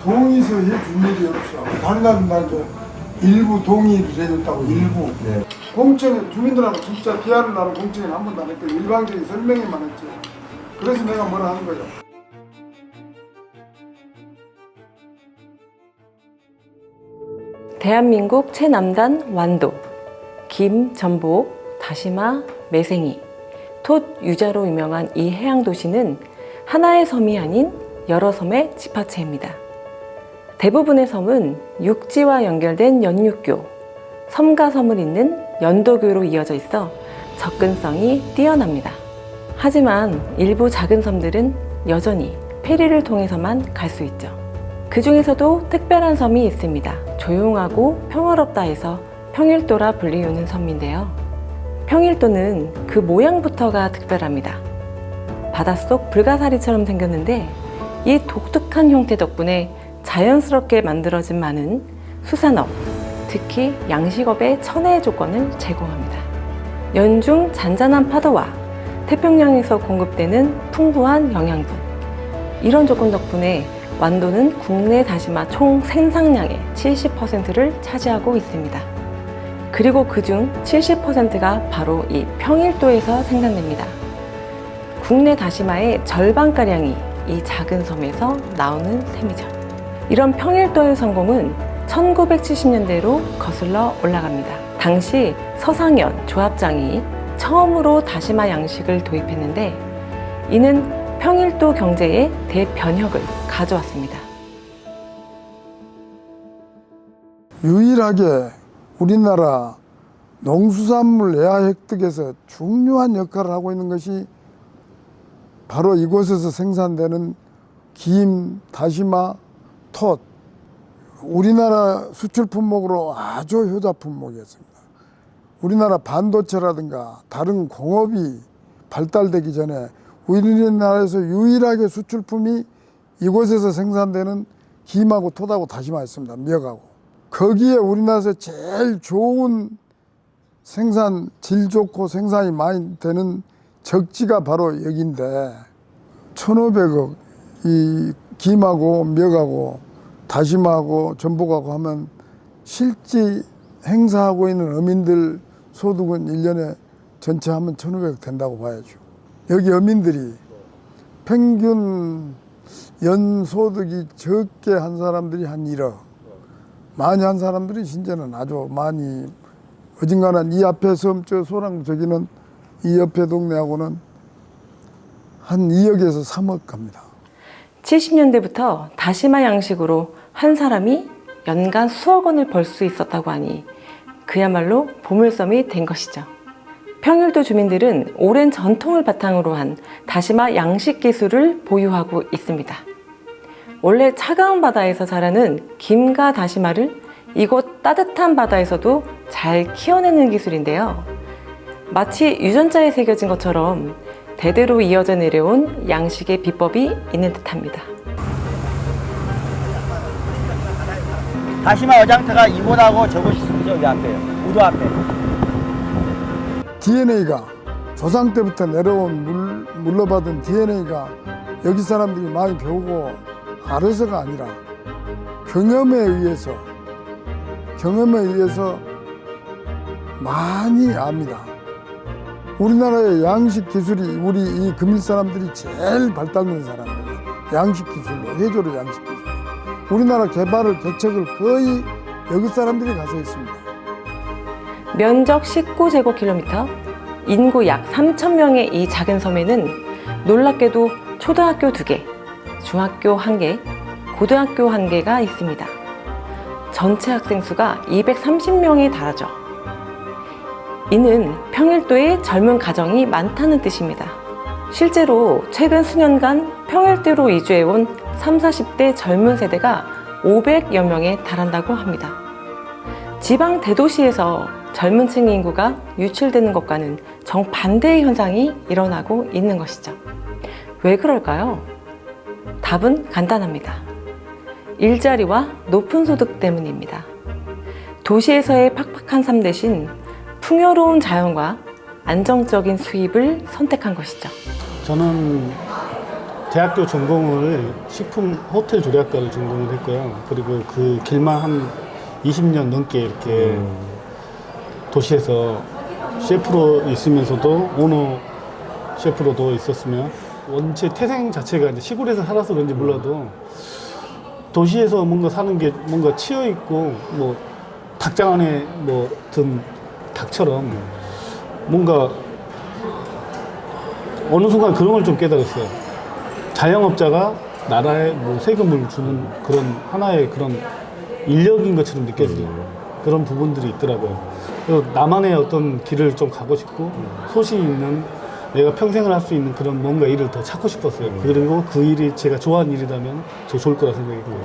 동의서 해준 일이 없어. 달라는 날도 일부 동의를 해줬다고 일부. 네. 공청회 주민들하고 진짜 비하를 나눈 공청회는 한 번도 안 했고 일방적인 설명회만 했지. 그래서 내가 뭐라 하는 거예요. 대한민국 최남단 완도, 김, 전복, 다시마, 매생이, 톳, 유자로 유명한 이 해양도시는 하나의 섬이 아닌 여러 섬의 집합체입니다. 대부분의 섬은 육지와 연결된 연육교, 섬과 섬을 잇는 연도교로 이어져 있어 접근성이 뛰어납니다. 하지만 일부 작은 섬들은 여전히 페리를 통해서만 갈 수 있죠. 그 중에서도 특별한 섬이 있습니다. 조용하고 평화롭다 해서 평일도라 불리우는 섬인데요. 평일도는 그 모양부터가 특별합니다. 바닷속 불가사리처럼 생겼는데 이 독특한 형태 덕분에 자연스럽게 만들어진 많은 수산업, 특히 양식업의 천혜의 조건을 제공합니다. 연중 잔잔한 파도와 태평양에서 공급되는 풍부한 영양분, 이런 조건 덕분에 완도는 국내 다시마 총 생산량의 70%를 차지하고 있습니다. 그리고 그중 70%가 바로 이 평일도에서 생산됩니다. 국내 다시마의 절반가량이 이 작은 섬에서 나오는 셈이죠. 이런 평일도의 성공은 1970년대로 거슬러 올라갑니다. 당시 서상현 조합장이 처음으로 다시마 양식을 도입했는데 이는 평일도 경제에 대변혁을 가져왔습니다. 유일하게 우리나라 농수산물 외화 획득에서 중요한 역할을 하고 있는 것이 바로 이곳에서 생산되는 김, 다시마, 톳, 우리나라 수출 품목으로 아주 효자 품목이었습니다. 우리나라 반도체라든가 다른 공업이 발달되기 전에 우리나라에서 유일하게 수출품이 이곳에서 생산되는 김하고 톳하고 다시마였습니다. 미역하고. 거기에 우리나라에서 제일 좋은 생산, 질 좋고 생산이 많이 되는 적지가 바로 여기인데 1,500억 이 김하고 미역하고 다시마하고 전복하고 하면 실제 행사하고 있는 어민들 소득은 1년에 전체 하면 1,500억 된다고 봐야죠. 여기 어민들이 평균 연소득이 적게 한 사람들이 한 1억, 많이 한 사람들이 진짜는 아주 많이, 어딘가는 이 앞에 섬, 저 소랑 저기는 이 옆에 동네하고는 한 2억에서 3억 갑니다. 70년대부터 다시마 양식으로 한 사람이 연간 수억 원을 벌 수 있었다고 하니 그야말로 보물섬이 된 것이죠. 평일도 주민들은 오랜 전통을 바탕으로 한 다시마 양식 기술을 보유하고 있습니다. 원래 차가운 바다에서 자라는 김과 다시마를 이곳 따뜻한 바다에서도 잘 키워내는 기술인데요. 마치 유전자에 새겨진 것처럼 대대로 이어져 내려온 양식의 비법이 있는 듯합니다. 다시마 어장터가 이곳하고 저곳이 있죠. 여기 앞에요. 우도 앞에. DNA가 조상 때부터 내려온 물러받은 DNA가 여기 사람들이 많이 배우고 알아서가 아니라 경험에 의해서 많이 압니다. 우리나라의 양식 기술이 우리 이 금일 사람들이 제일 발달된 사람이에요. 양식 기술로, 해조류 양식 기술. 우리나라 개발을, 개척을 거의 여기 사람들이 가서 있습니다. 면적 19제곱킬로미터, 인구 약 3,000명의 이 작은 섬에는 놀랍게도 초등학교 2개, 중학교 1개, 고등학교 1개가 있습니다. 전체 학생 수가 230명에 달하죠. 이는 평일도에 젊은 가정이 많다는 뜻입니다. 실제로 최근 수년간 평일도로 이주해온 30, 40대 젊은 세대가 500여 명에 달한다고 합니다. 지방 대도시에서 젊은 층 인구가 유출되는 것과는 정반대의 현상이 일어나고 있는 것이죠. 왜 그럴까요? 답은 간단합니다. 일자리와 높은 소득 때문입니다. 도시에서의 팍팍한 삶 대신 풍요로운 자연과 안정적인 수입을 선택한 것이죠. 저는 대학교 전공을 식품 호텔 조리학과를 전공을 했고요. 그리고 그 길만 한 20년 넘게 이렇게 도시에서 셰프로 있으면서도 오너 셰프로도 있었으며, 원체 태생 자체가 이제 시골에서 살아서 그런지 몰라도 도시에서 뭔가 사는 게 뭔가 치여 있고, 뭐 닭장 안에 뭐 든 닭처럼 뭔가 어느 순간 그런 걸 좀 깨달았어요. 자영업자가 나라에 뭐 세금을 주는 그런 하나의 그런 인력인 것처럼 느껴지는 그런 부분들이 있더라고요. 그리고 나만의 어떤 길을 좀 가고 싶고, 소신 있는 내가 평생을 할 수 있는 그런 뭔가 일을 더 찾고 싶었어요. 그리고 그 일이 제가 좋아하는 일이라면 더 좋을 거라 생각했고요.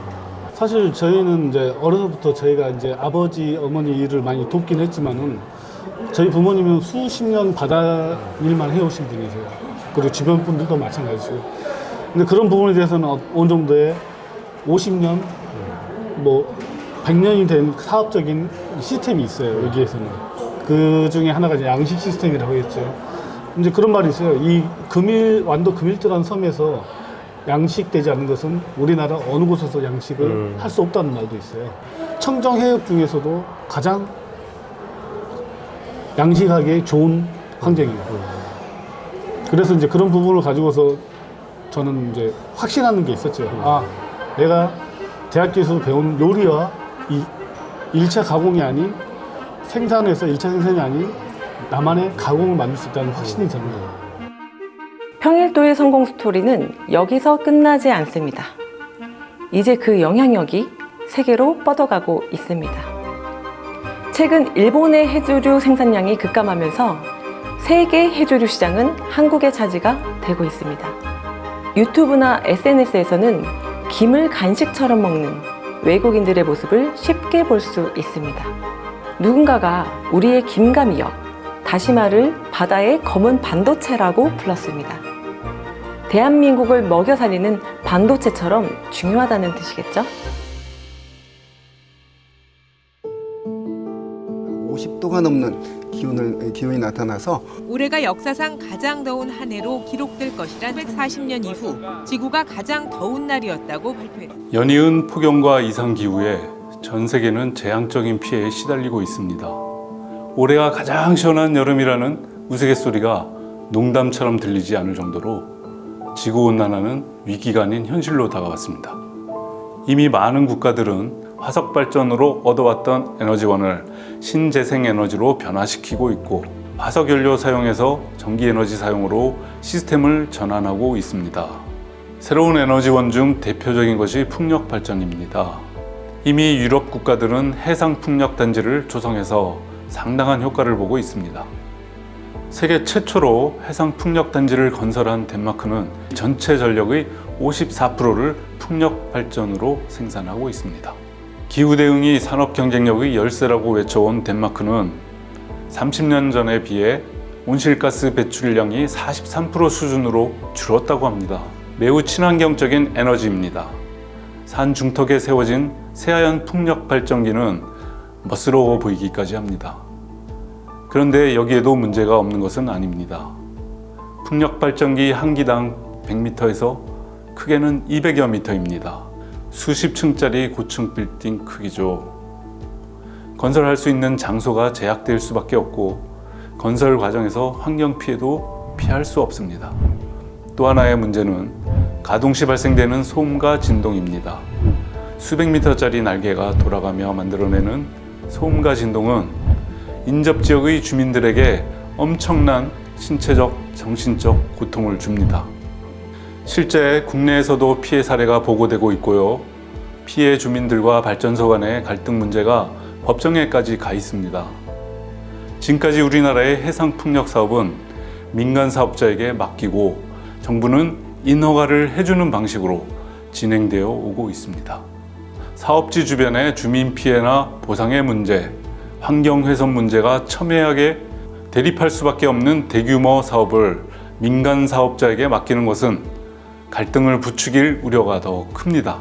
사실 저희는 이제 어려서부터 저희가 이제 아버지, 어머니 일을 많이 돕긴 했지만은, 저희 부모님은 수십 년 바다 일만 해오신 분이세요. 그리고 주변 분들도 마찬가지고. 근데 그런 부분에 대해서는 어느 정도의 50년, 뭐 100년이 된 사업적인 시스템이 있어요, 여기에서는. 그 중에 하나가 이제 양식 시스템이라고 했죠. 이제 그런 말이 있어요. 이 완도 금일도라는 섬에서 양식되지 않는 것은 우리나라 어느 곳에서 양식을 할 수 없다는 말도 있어요. 청정 해역 중에서도 가장 양식하기에 좋은 환경이에요. 그래서 이제 그런 부분을 가지고서 저는 이제 확신하는 게 있었죠. 아, 내가 대학교에서 배운 요리와 이 1차 가공이 아닌, 생산에서 1차 생산이 아닌 나만의 가공을 만들 수 있다는 확신이 듭니다. 평일도의 성공 스토리는 여기서 끝나지 않습니다. 이제 그 영향력이 세계로 뻗어가고 있습니다. 최근 일본의 해조류 생산량이 급감하면서 세계 해조류 시장은 한국의 차지가 되고 있습니다. 유튜브나 SNS에서는 김을 간식처럼 먹는 외국인들의 모습을 쉽게 볼 수 있습니다. 누군가가 우리의 김감이여 다시마를 바다의 검은 반도체라고 불렀습니다. 대한민국을 먹여 살리는 반도체처럼 중요하다는 뜻이겠죠? 50도가 넘는 기온이 나타나서 올해가 역사상 가장 더운 한 해로 기록될 것이란 140년 이후 지구가 가장 더운 날이었다고 발표했습니다. 연이은 폭염과 이상기후에 전 세계는 재앙적인 피해에 시달리고 있습니다. 올해가 가장 시원한 여름이라는 우스갯소리가 농담처럼 들리지 않을 정도로 지구온난화는 위기가 아닌 현실로 다가왔습니다. 이미 많은 국가들은 화석 발전으로 얻어왔던 에너지원을 신재생 에너지로 변화시키고 있고, 화석 연료 사용에서 전기 에너지 사용으로 시스템을 전환하고 있습니다. 새로운 에너지원 중 대표적인 것이 풍력 발전입니다. 이미 유럽 국가들은 해상 풍력 단지를 조성해서 상당한 효과를 보고 있습니다. 세계 최초로 해상 풍력 단지를 건설한 덴마크는 전체 전력의 54%를 풍력 발전으로 생산하고 있습니다. 기후 대응이 산업 경쟁력의 열쇠라고 외쳐온 덴마크는 30년 전에 비해 온실가스 배출량이 43% 수준으로 줄었다고 합니다. 매우 친환경적인 에너지입니다. 산 중턱에 세워진 새하얀 풍력 발전기는 멋스러워 보이기까지 합니다. 그런데 여기에도 문제가 없는 것은 아닙니다. 풍력 발전기 한 기당 100m에서 크게는 200여 미터입니다. 수십 층짜리 고층 빌딩 크기죠. 건설할 수 있는 장소가 제약될 수밖에 없고, 건설 과정에서 환경 피해도 피할 수 없습니다. 또 하나의 문제는 가동 시 발생되는 소음과 진동입니다. 수백 미터짜리 날개가 돌아가며 만들어내는 소음과 진동은 인접 지역의 주민들에게 엄청난 신체적, 정신적 고통을 줍니다. 실제 국내에서도 피해 사례가 보고되고 있고요. 피해 주민들과 발전소 간의 갈등 문제가 법정에까지 가 있습니다. 지금까지 우리나라의 해상 풍력 사업은 민간 사업자에게 맡기고 정부는 인허가를 해주는 방식으로 진행되어 오고 있습니다. 사업지 주변의 주민 피해나 보상의 문제, 환경 훼손 문제가 첨예하게 대립할 수밖에 없는 대규모 사업을 민간 사업자에게 맡기는 것은 갈등을 부추길 우려가 더 큽니다.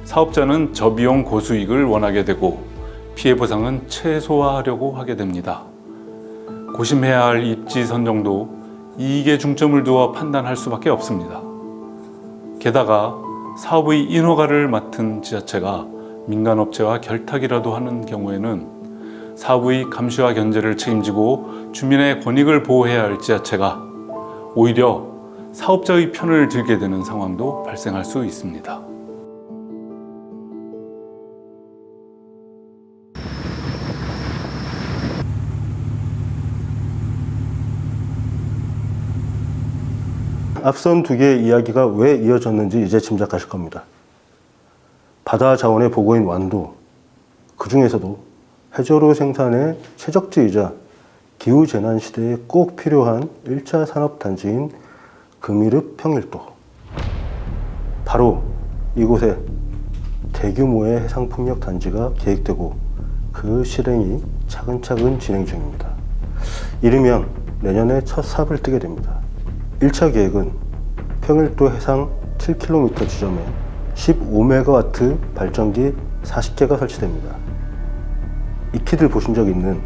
사업자는 저비용 고수익을 원하게 되고 피해 보상은 최소화하려고 하게 됩니다. 고심해야 할 입지 선정도 이익에 중점을 두어 판단할 수밖에 없습니다. 게다가 사업의 인허가를 맡은 지자체가 민간업체와 결탁이라도 하는 경우에는 사업의 감시와 견제를 책임지고 주민의 권익을 보호해야 할 지자체가 오히려 사업자의 편을 들게 되는 상황도 발생할 수 있습니다. 앞선 두 개의 이야기가 왜 이어졌는지 이제 짐작하실 겁니다. 바다 자원의 보고인 완도, 그 중에서도 해조류 생산의 최적지이자 기후재난 시대에 꼭 필요한 1차 산업단지인 금이릅 평일도. 바로 이곳에 대규모의 해상풍력단지가 계획되고 그 실행이 차근차근 진행 중입니다. 이르면 내년에 첫 삽을 뜨게 됩니다. 1차 계획은 평일도 해상 7km 지점에 15MW 발전기 40개가 설치됩니다. 익히들 보신 적 있는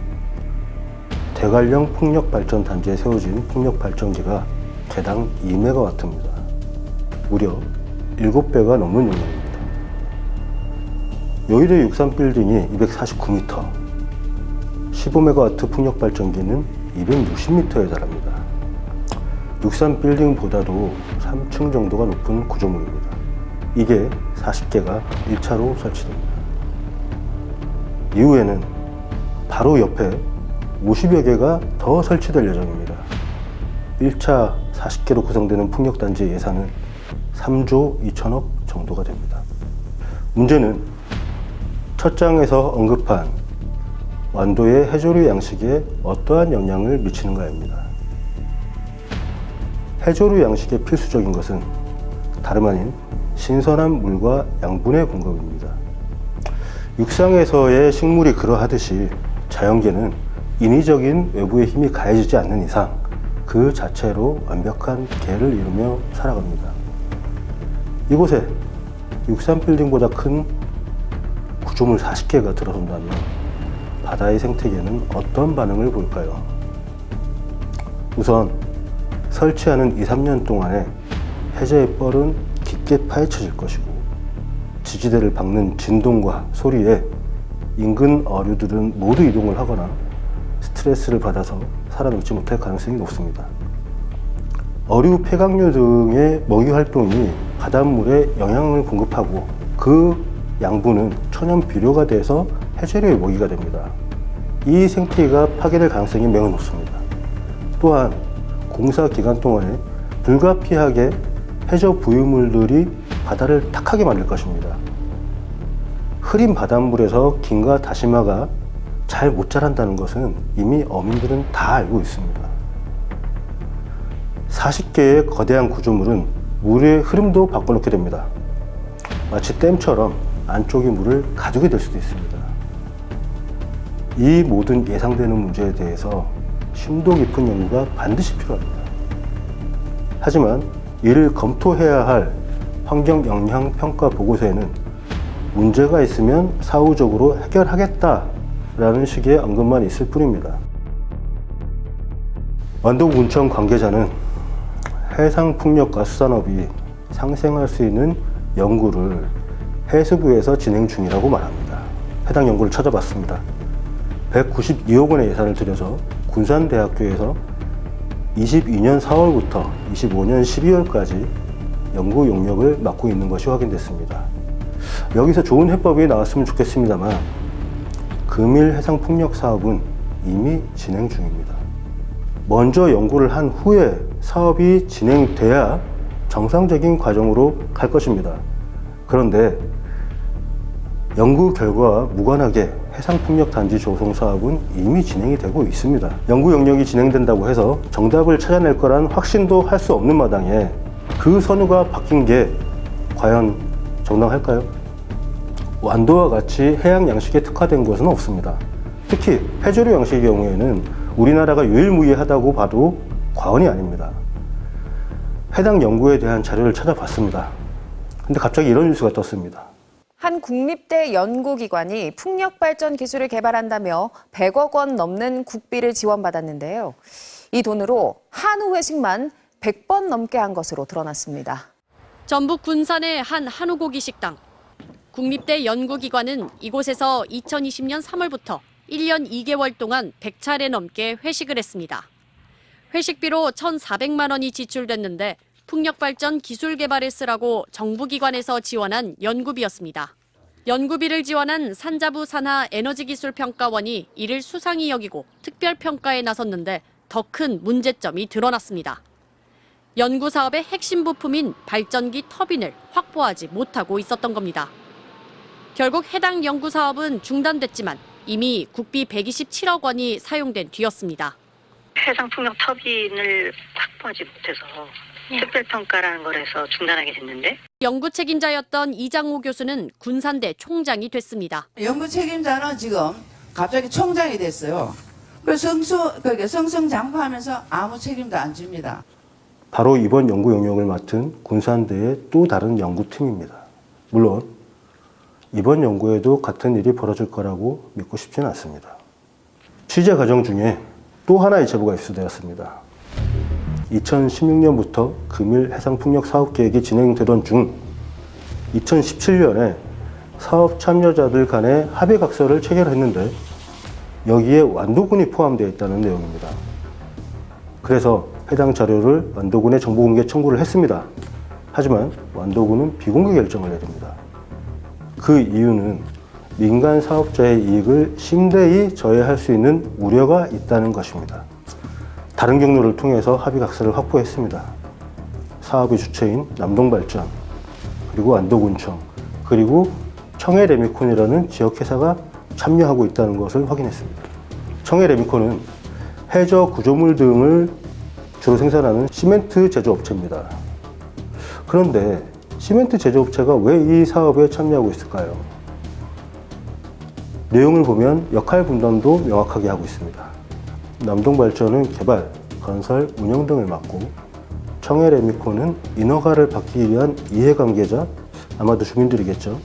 대관령 풍력발전 단지에 세워진 풍력발전기가 개당 2MW입니다. 무려 7배가 넘는 용량입니다. 요일의 63빌딩이 249m, 15MW 풍력발전기는 260m에 달합니다. 63빌딩보다도 3층 정도가 높은 구조물입니다. 이게 40개가 1차로 설치됩니다. 이후에는 바로 옆에 50여 개가 더 설치될 예정입니다. 1차 40개로 구성되는 풍력단지의 예산은 3조 2천억 정도가 됩니다. 문제는 첫 장에서 언급한 완도의 해조류 양식에 어떠한 영향을 미치는가입니다. 해조류 양식에 필수적인 것은 다름 아닌 신선한 물과 양분의 공급입니다. 육상에서의 식물이 그러하듯이 자연계는 인위적인 외부의 힘이 가해지지 않는 이상 그 자체로 완벽한 계를 이루며 살아갑니다. 이곳에 63빌딩보다 큰 구조물 40개가 들어선다면 바다의 생태계는 어떤 반응을 보일까요? 우선 설치하는 2-3년 동안에 해저의 뻘은 깊게 파헤쳐질 것이고 지지대를 박는 진동과 소리에 인근 어류들은 모두 이동을 하거나 스트레스를 받아서 살아남지 못할 가능성이 높습니다. 어류, 폐각류 등의 먹이 활동이 바닷물에 영양을 공급하고 그 양분은 천연 비료가 돼서 해조류의 먹이가 됩니다. 이 생태계가 파괴될 가능성이 매우 높습니다. 또한 공사 기간 동안에 불가피하게 해저 부유물들이 바다를 탁하게 만들 것입니다. 흐린 바닷물에서 김과 다시마가 잘 못 자란다는 것은 이미 어민들은 다 알고 있습니다. 40개의 거대한 구조물은 물의 흐름도 바꿔놓게 됩니다. 마치 댐처럼 안쪽의 물을 가두게 될 수도 있습니다. 이 모든 예상되는 문제에 대해서 심도 깊은 연구가 반드시 필요합니다. 하지만 이를 검토해야 할 환경영향평가 보고서에는 문제가 있으면 사후적으로 해결하겠다라는 식의 언급만 있을 뿐입니다. 완도군청 관계자는 해상풍력가수산업이 상생할 수 있는 연구를 해수부에서 진행 중이라고 말합니다. 해당 연구를 찾아봤습니다. 192억 원의 예산을 들여서 군산대학교에서 22년 4월부터 25년 12월까지 연구 용역을 맡고 있는 것이 확인됐습니다. 여기서 좋은 해법이 나왔으면 좋겠습니다만 금일 해상풍력 사업은 이미 진행 중입니다. 먼저 연구를 한 후에 사업이 진행돼야 정상적인 과정으로 갈 것입니다. 그런데 연구 결과와 무관하게 해상풍력단지 조성 사업은 이미 진행이 되고 있습니다. 연구 영역이 진행된다고 해서 정답을 찾아낼 거란 확신도 할 수 없는 마당에 그 선우가 바뀐 게 과연 정당할까요? 완도와 같이 해양 양식에 특화된 곳은 없습니다. 특히 해조류 양식의 경우에는 우리나라가 유일무이하다고 봐도 과언이 아닙니다. 해당 연구에 대한 자료를 찾아봤습니다. 근데 갑자기 이런 뉴스가 떴습니다. 한 국립대 연구기관이 풍력발전 기술을 개발한다며 100억 원 넘는 국비를 지원받았는데요. 이 돈으로 한우 회식만 100번 넘게 한 것으로 드러났습니다. 전북 군산의 한 한우고기 식당. 국립대 연구기관은 이곳에서 2020년 3월부터 1년 2개월 동안 100차례 넘게 회식을 했습니다. 회식비로 1,400만 원이 지출됐는데 풍력발전 기술 개발에 쓰라고 정부기관에서 지원한 연구비였습니다. 연구비를 지원한 산자부 산하 에너지기술평가원이 이를 수상히 여기고 특별평가에 나섰는데 더 큰 문제점이 드러났습니다. 연구 사업의 핵심 부품인 발전기 터빈을 확보하지 못하고 있었던 겁니다. 결국 해당 연구 사업은 중단됐지만 이미 국비 127억 원이 사용된 뒤였습니다. 해상 풍력 터빈을 확보하지 못해서 특별평가라는 걸 해서 중단하게 됐는데 연구 책임자였던 이장호 교수는 군산대 총장이 됐습니다. 연구 책임자는 지금 갑자기 총장이 됐어요. 그래서 승승장구하면서 아무 책임도 안 집니다. 바로 이번 연구 영역을 맡은 군산대의 또 다른 연구팀입니다. 물론 이번 연구에도 같은 일이 벌어질 거라고 믿고 싶지는 않습니다. 취재 과정 중에 또 하나의 제보가 입수되었습니다. 2016년부터 금일 해상풍력 사업 계획이 진행되던 중 2017년에 사업 참여자들 간의 합의각서를 체결했는데 여기에 완도군이 포함되어 있다는 내용입니다. 그래서 해당 자료를 완도군에 정보공개 청구를 했습니다. 하지만 완도군은 비공개 결정을 내립니다. 그 이유는 민간 사업자의 이익을 심대히 저해할 수 있는 우려가 있다는 것입니다. 다른 경로를 통해서 합의각서를 확보했습니다. 사업의 주체인 남동발전, 그리고 완도군청, 그리고 청해레미콘이라는 지역회사가 참여하고 있다는 것을 확인했습니다. 청해레미콘은 해저 구조물 등을 주로 생산하는 시멘트 제조업체입니다. 그런데 시멘트 제조업체가 왜 이 사업에 참여하고 있을까요? 내용을 보면 역할 분담도 명확하게 하고 있습니다. 남동발전은 개발, 건설, 운영 등을 맡고 청해레미콘은 인허가를 받기 위한 이해관계자, 아마도 주민들이겠죠.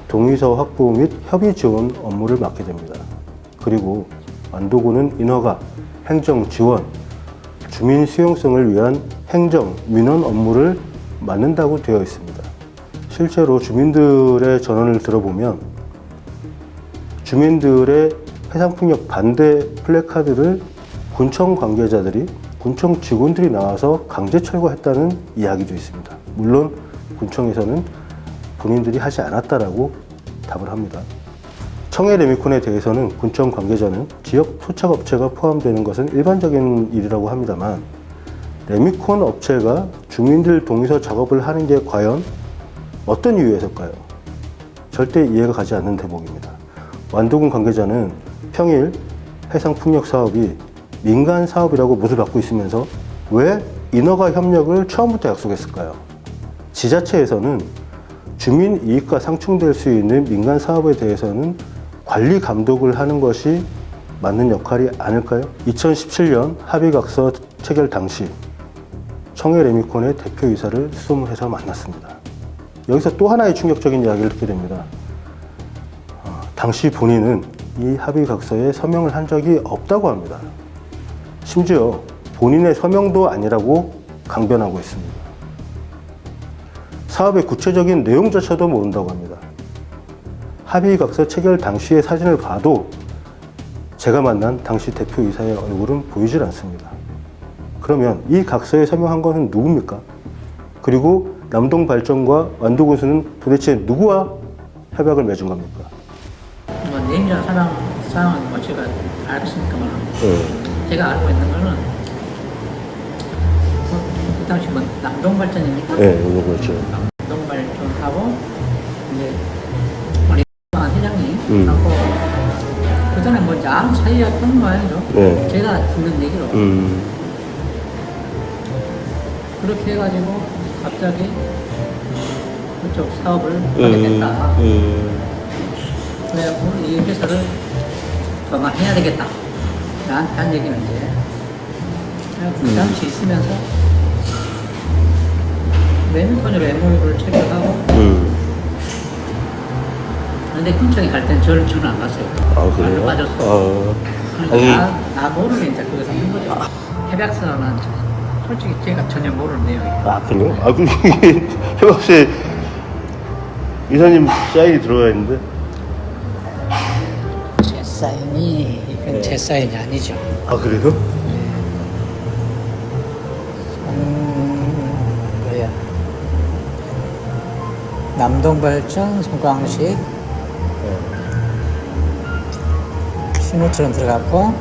동의서 확보 및 협의 지원 업무를 맡게 됩니다. 그리고 완도군은 인허가, 행정 지원, 주민 수용성을 위한 행정, 민원 업무를 맡는다고 되어 있습니다. 실제로 주민들의 전원을 들어보면 주민들의 해상풍력 반대 플래카드를 군청 관계자들이, 군청 직원들이 나와서 강제 철거했다는 이야기도 있습니다. 물론 군청에서는 본인들이 하지 않았다라고 답을 합니다. 청해레미콘에 대해서는 군청 관계자는 지역 토착업체가 포함되는 것은 일반적인 일이라고 합니다만 레미콘 업체가 주민들 동의서 작업을 하는 게 과연 어떤 이유에서일까요? 절대 이해가 가지 않는 대목입니다. 완도군 관계자는 평일 해상풍력 사업이 민간 사업이라고 못을 받고 있으면서 왜 인허가 협력을 처음부터 약속했을까요? 지자체에서는 주민 이익과 상충될 수 있는 민간 사업에 대해서는 관리 감독을 하는 것이 맞는 역할이 아닐까요? 2017년 합의각서 체결 당시 청해레미콘의 대표이사를 수소문 해서 만났습니다. 여기서 또 하나의 충격적인 이야기를 듣게 됩니다. 당시 본인은 이 합의각서에 서명을 한 적이 없다고 합니다. 심지어 본인의 서명도 아니라고 강변하고 있습니다. 사업의 구체적인 내용조차도 모른다고 합니다. 합의각서 체결 당시의 사진을 봐도 제가 만난 당시 대표이사의 얼굴은 보이질 않습니다. 그러면 이 각서에 서명한 것은 누굽니까? 그리고 남동발전과 완도군수는 도대체 누구와 협약을 맺은 겁니까? 내임이라는 사람은 뭐 제가 알겠습니까만 제가 알고 있는 거는 그 당시 뭐 남동발전입니까? 네, 남동발전. 남동발전하고 이제 우리 회장님 하고 그 전에 뭐 아무 사이였던 모양이죠. 네. 제가 듣는 얘기로 그렇게 해가지고 갑자기 그쪽 사업을 하게 됐다. 그래갖고 이 회사를 그만해야 되겠다. 나한테 한 얘기는 이제 그 당시 있으면서 레미콘으로 MOU를 체결하고 근데 군청에 갈 땐 저는 안 갔어요. 아, 그래요? 빠졌어. 나 모르는 이제 거기서 한 거죠. 협약서는 솔직히 제가 전혀 모르는 내용이에요. 아, 그래요? 아, 그럼 이게 협약서에 이사님 사인이 들어가 있는데? 제 사인이 이건 제 사인이 아니죠. 아, 그래요? 뭐야? 남동발전 송광식 신호처럼 들어갔고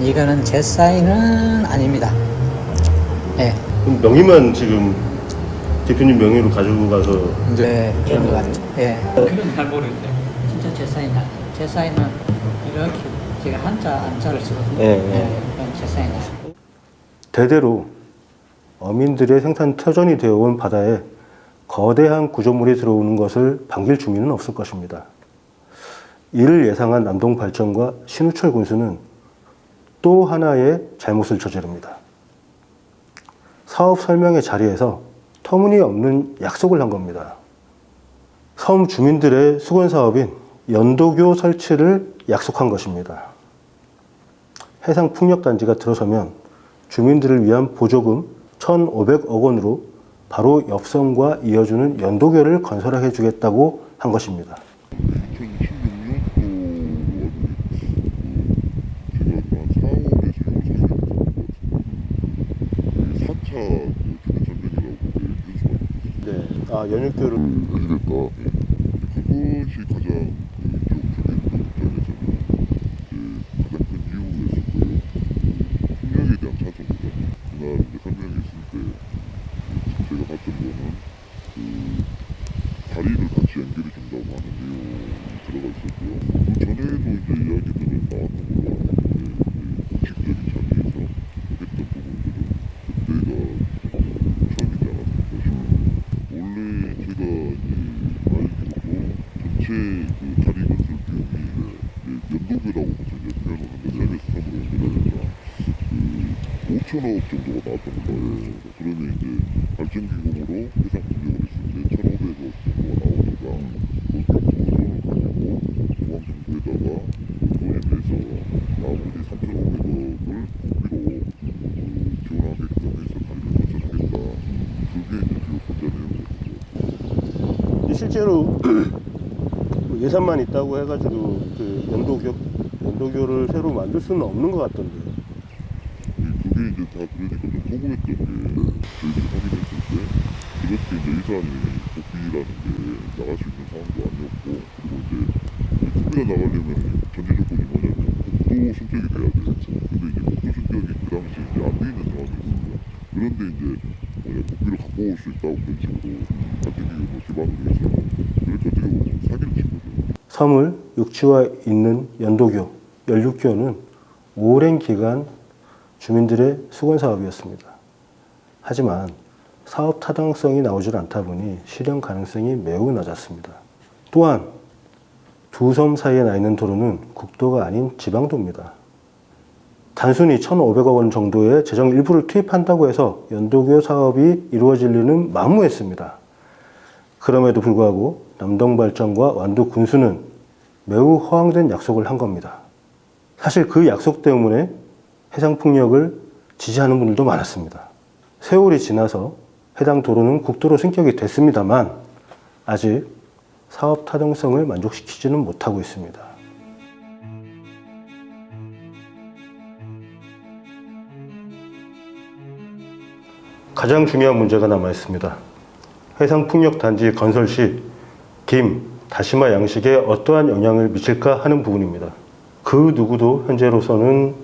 이거는 제 사인은 아닙니다. 네. 그럼 명의만 지금 대표님 명의로 가지고 가서 네, 그런 것 같죠. 예. 그건 잘 모르겠어요. 진짜 제 사인이 아니에요. 제 사인은 이렇게 제가 안자를 쓰거든요. 그건 제 사인이 아니에요. 대대로 어민들의 생산 터전이 되어온 바다에 거대한 구조물이 들어오는 것을 반길 주민은 없을 것입니다. 이를 예상한 남동발전과 신우철 군수는 또 하나의 잘못을 저지릅니다. 사업 설명회 자리에서 터무니없는 약속을 한 겁니다. 섬 주민들의 수건 사업인 연도교 설치를 약속한 것입니다. 해상풍력단지가 들어서면 주민들을 위한 보조금 1,500억 원으로 바로 옆섬과 이어주는 연도교를 건설해 주겠다고 한 것입니다. 4차 네. 아, 연육교를 해주겠다. 그것이 가장 이쪽 주민들 입장에서는 가장 큰 이유였을 거예요. 풍력에 대한 차소입니다. 그날 설명했을 때 제가 봤던 거는 다리를 같이 연결해 준다고 하는 내용이 들어가 있었고요. 그 전에도 이제 이야기들은 나왔던 걸로 아는데 공식적인 자리에서 했던 부분들은 그때가 처음이지 않았을까 싶어요. 원래 제가 알기로도 전체 그 다리 건설 비용이 연도배라고 해서 이제 표현을 하는데 삶에서 3으로 연결하니까 5천억 정도가 나왔던 거예요. 그러면 이제 발전기금으로 해상 풍력을 했을 때 1,500억 정도가 나오니까 그 돈을 가지고 중앙정부에다가 돈에 대해서 나머지 3,500억을 국비로 지원하게끔 해서 다리를 건설하겠다. 그게 이제 주요 권자 내용이거든요. 실제로 예산만 있다고 해가지고 그 연도교를 새로 만들 수는 없는 것 같던데요. 그게 이제 다 그러니까 좀 소구했던 게 저희들이 확인했을 때 그렇게 이제 예산이 복비라는 게 나갈 수 있는 상황도 아니었고 그리고 이제 국비가 나가려면 전제 조건이 뭐냐면 국도 선적이 돼야 돼요. 근데 이제 국도 선적이 그 당시에 이제 안 돼 있는 상황이었어요. 그런데 이제 국비를 갖고 올 수 있다고 그런 식으로 갑자기 뭐 기반으로 해서 그렇게 어떻게 보면 사기를 친 거죠. 섬을 육지와 잇는 연도교, 연륙교는 오랜 기간 주민들의 수건 사업이었습니다. 하지만 사업 타당성이 나오질 않다 보니 실현 가능성이 매우 낮았습니다. 또한 두 섬 사이에 나 있는 도로는 국도가 아닌 지방도입니다. 단순히 1,500억 원 정도의 재정 일부를 투입한다고 해서 연도교 사업이 이루어질 리는 만무했습니다. 그럼에도 불구하고 남동발전과 완도군수는 매우 허황된 약속을 한 겁니다. 사실 그 약속 때문에 해상풍력을 지지하는 분들도 많았습니다. 세월이 지나서 해당 도로는 국도로 승격이 됐습니다만 아직 사업 타당성을 만족시키지는 못하고 있습니다. 가장 중요한 문제가 남아 있습니다. 해상풍력단지 건설 시 김, 다시마 양식에 어떠한 영향을 미칠까 하는 부분입니다. 그 누구도 현재로서는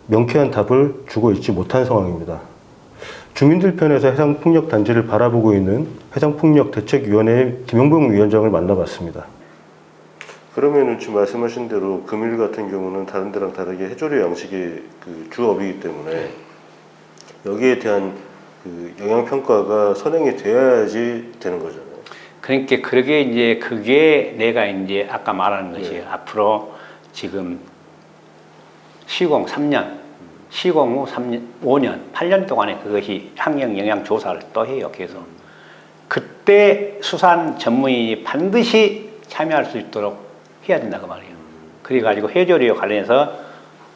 명쾌한 답을 주고 있지 못한 상황입니다. 주민들 편에서 해상풍력단지를 바라보고 있는 해상풍력대책위원회의 김용봉 위원장을 만나봤습니다. 그러면 지금 말씀하신 대로 금일 같은 경우는 다른 데랑 다르게 해조류 양식의 그 주업이기 때문에 여기에 대한 그 영향평가가 선행이 돼야지 되는 거잖아요. 그러니까 그게 내가 이제 아까 말하는 것이 앞으로 지금 시공 3년, 시공 후 3년, 5년, 8년 동안에 그것이 환경 영향 조사를 또 해요. 계속. 그때 수산 전문인이 반드시 참여할 수 있도록 해야 된다 그 말이에요. 그래가지고 해조류에 관련해서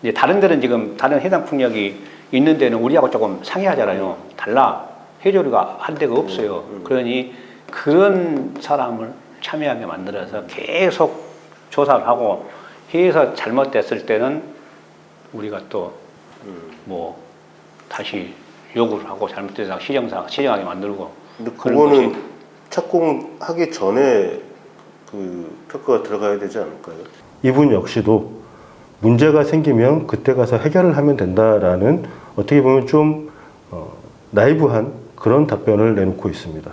이제 다른 데는 지금 다른 해상 풍력이 있는 데는 우리하고 조금 상이하잖아요. 달라. 해조류가 한 데가 없어요. 그러니 그런 사람을 참여하게 만들어서 계속 조사를 하고 해서 잘못됐을 때는 우리가 또 뭐 다시 요구를 하고 잘못된 시정하게 만들고. 근데 그거는 착공하기 전에 그 평가가 들어가야 되지 않을까요? 이분 역시도 문제가 생기면 그때 가서 해결을 하면 된다라는 어떻게 보면 좀 나이브한 그런 답변을 내놓고 있습니다.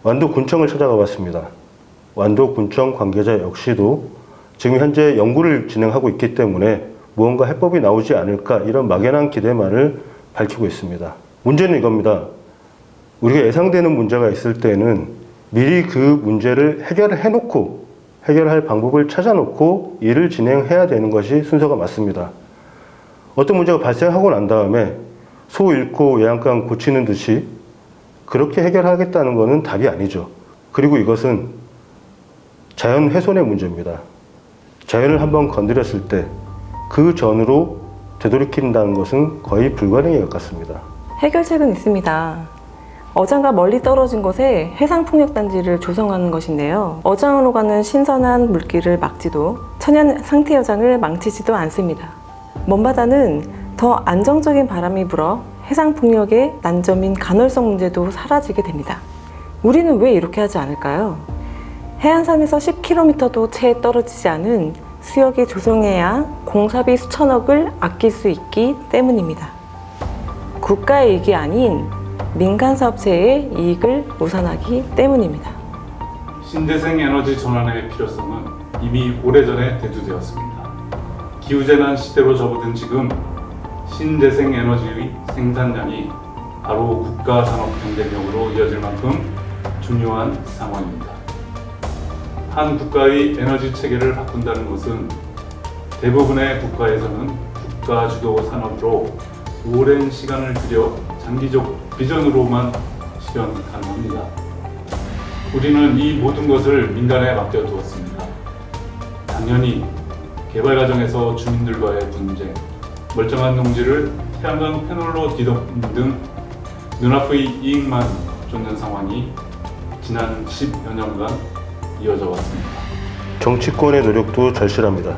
완도군청을 찾아가 봤습니다. 완도군청 관계자 역시도 지금 현재 연구를 진행하고 있기 때문에 무언가 해법이 나오지 않을까 이런 막연한 기대만을 밝히고 있습니다. 문제는 이겁니다. 우리가 예상되는 문제가 있을 때는 미리 그 문제를 해결을 해놓고 해결할 방법을 찾아놓고 일을 진행해야 되는 것이 순서가 맞습니다. 어떤 문제가 발생하고 난 다음에 소 잃고 외양간 고치는 듯이 그렇게 해결하겠다는 것은 답이 아니죠. 그리고 이것은 자연 훼손의 문제입니다. 자연을 한번 건드렸을 때 그 전으로 되돌이킨다는 것은 거의 불가능에 가깝습니다. 해결책은 있습니다. 어장과 멀리 떨어진 곳에 해상풍력단지를 조성하는 것인데요. 어장으로 가는 신선한 물길을 막지도 천연 상태 어장을 망치지도 않습니다. 먼바다는 더 안정적인 바람이 불어 해상풍력의 난점인 간헐성 문제도 사라지게 됩니다. 우리는 왜 이렇게 하지 않을까요? 해안선에서 10km도 채 떨어지지 않은 수역에 조성해야 공사비 수천억을 아낄 수 있기 때문입니다. 국가의 이익이 아닌 민간 사업체의 이익을 우선하기 때문입니다. 신재생 에너지 전환의 필요성은 이미 오래전에 대두되었습니다. 기후재난 시대로 접어든 지금 신재생 에너지의 생산량이 바로 국가 산업 경쟁력으로 이어질 만큼 중요한 상황입니다. 한 국가의 에너지 체계를 바꾼다는 것은 대부분의 국가에서는 국가 주도 산업으로 오랜 시간을 들여 장기적 비전으로만 실현 가능합니다. 우리는 이 모든 것을 민간에 맡겨두었습니다. 당연히 개발 과정에서 주민들과의 분쟁, 멀쩡한 농지를 태양광 패널로 뒤덮는 등 눈앞의 이익만 쫓는 상황이 지난 10여 년간 이어져 왔습니다. 정치권의 노력도 절실합니다.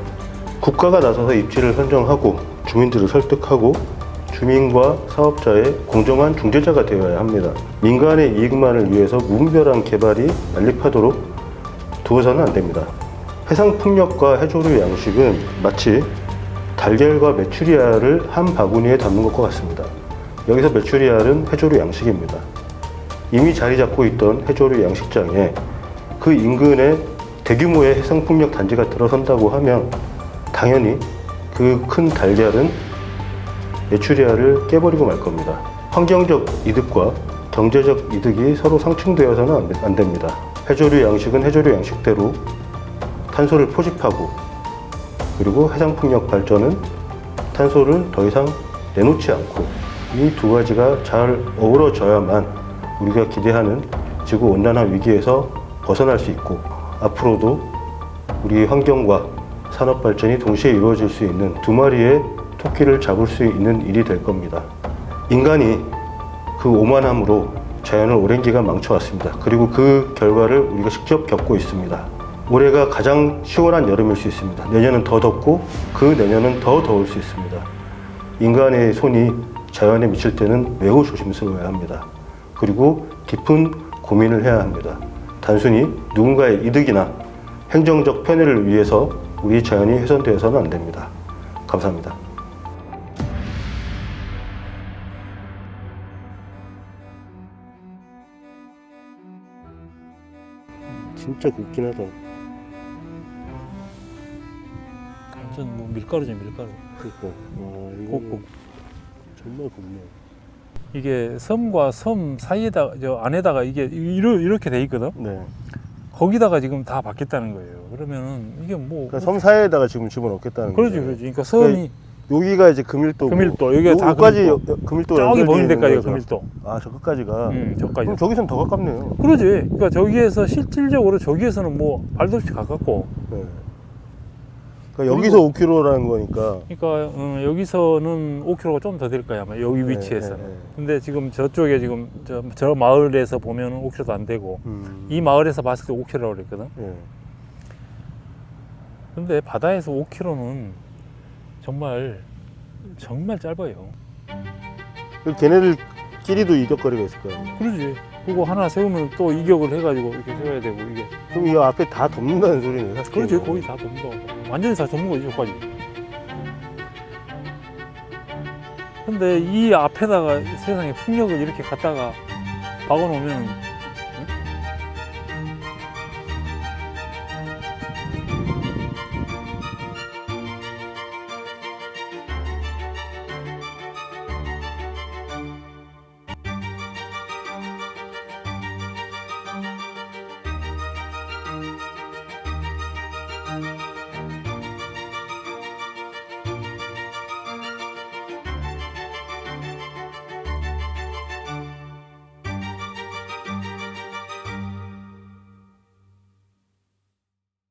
국가가 나서서 입지를 선정하고 주민들을 설득하고 주민과 사업자의 공정한 중재자가 되어야 합니다. 민간의 이익만을 위해서 무분별한 개발이 난립하도록 두어서는 안 됩니다. 해상풍력과 해조류 양식은 마치 달걀과 메추리알을 한 바구니에 담는 것과 같습니다. 여기서 메추리알은 해조류 양식입니다. 이미 자리 잡고 있던 해조류 양식장에 그 인근에 대규모의 해상풍력 단지가 들어선다고 하면 당연히 그 큰 달걀은 메추리알을 깨버리고 말 겁니다. 환경적 이득과 경제적 이득이 서로 상충되어서는 안 됩니다. 해조류 양식은 해조류 양식대로 탄소를 포집하고 그리고 해상풍력 발전은 탄소를 더 이상 내놓지 않고 이 두 가지가 잘 어우러져야만 우리가 기대하는 지구온난화 위기에서 벗어날 수 있고 앞으로도 우리 환경과 산업 발전이 동시에 이루어질 수 있는 두 마리의 토끼를 잡을 수 있는 일이 될 겁니다. 인간이 그 오만함으로 자연을 오랜 기간 망쳐왔습니다. 그리고 그 결과를 우리가 직접 겪고 있습니다. 올해가 가장 시원한 여름일 수 있습니다. 내년은 더 덥고 그 내년은 더 더울 수 있습니다. 인간의 손이 자연에 미칠 때는 매우 조심스러워야 합니다. 그리고 깊은 고민을 해야 합니다. 단순히 누군가의 이득이나 행정적 편의를 위해서 우리 자연이 훼손되어서는 안 됩니다. 감사합니다. 진짜 굵긴 하다. 완전 뭐 밀가루죠, 밀가루. 그러니까 곱고. 정말 굵네. 이게 섬과 섬 사이에다 저 안에다가 이게 이렇게 돼 있거든. 네. 거기다가 지금 다 받겠다는 거예요. 그러면은 이게 뭐 그러니까 섬 사이에다가 지금 집어넣겠다는 거죠. 그렇지, 그렇지. 그러니까 섬이 여기가 이제 금일도고. 금일도 여기가 다 여기까지 금일도. 금일도 저기 보이는 데까지가 거죠. 금일도. 아, 저 끝까지가. 저까지. 그럼 저기선 더 가깝네요. 그러지. 그러니까 저기에서 실질적으로 저기에서는 뭐 말도 없이 가깝고. 네. 그러니까 여기서 5km라는 거니까. 그러니까 여기서는 5km가 좀 더 될 거야 아마 여기 위치에서는. 근데 지금 저쪽에 지금 저 마을에서 보면 5km도 안 되고 이 마을에서 봤을 때 5km라고 그랬거든. 근데 바다에서 5km는 정말 짧아요. 걔네들끼리도 이격거리가 있을 거야. 그러지. 그거 하나 세우면 또 이격을 해가지고 이렇게 세워야 되고 이게. 그럼 이 앞에 다 덮는다는 소리네. 사실. 그렇지. 거의 다 덮는다. 완전히 다 덮는 거지 여기까지. 근데 이 앞에다가 세상에 풍력을 이렇게 갖다가 박아놓으면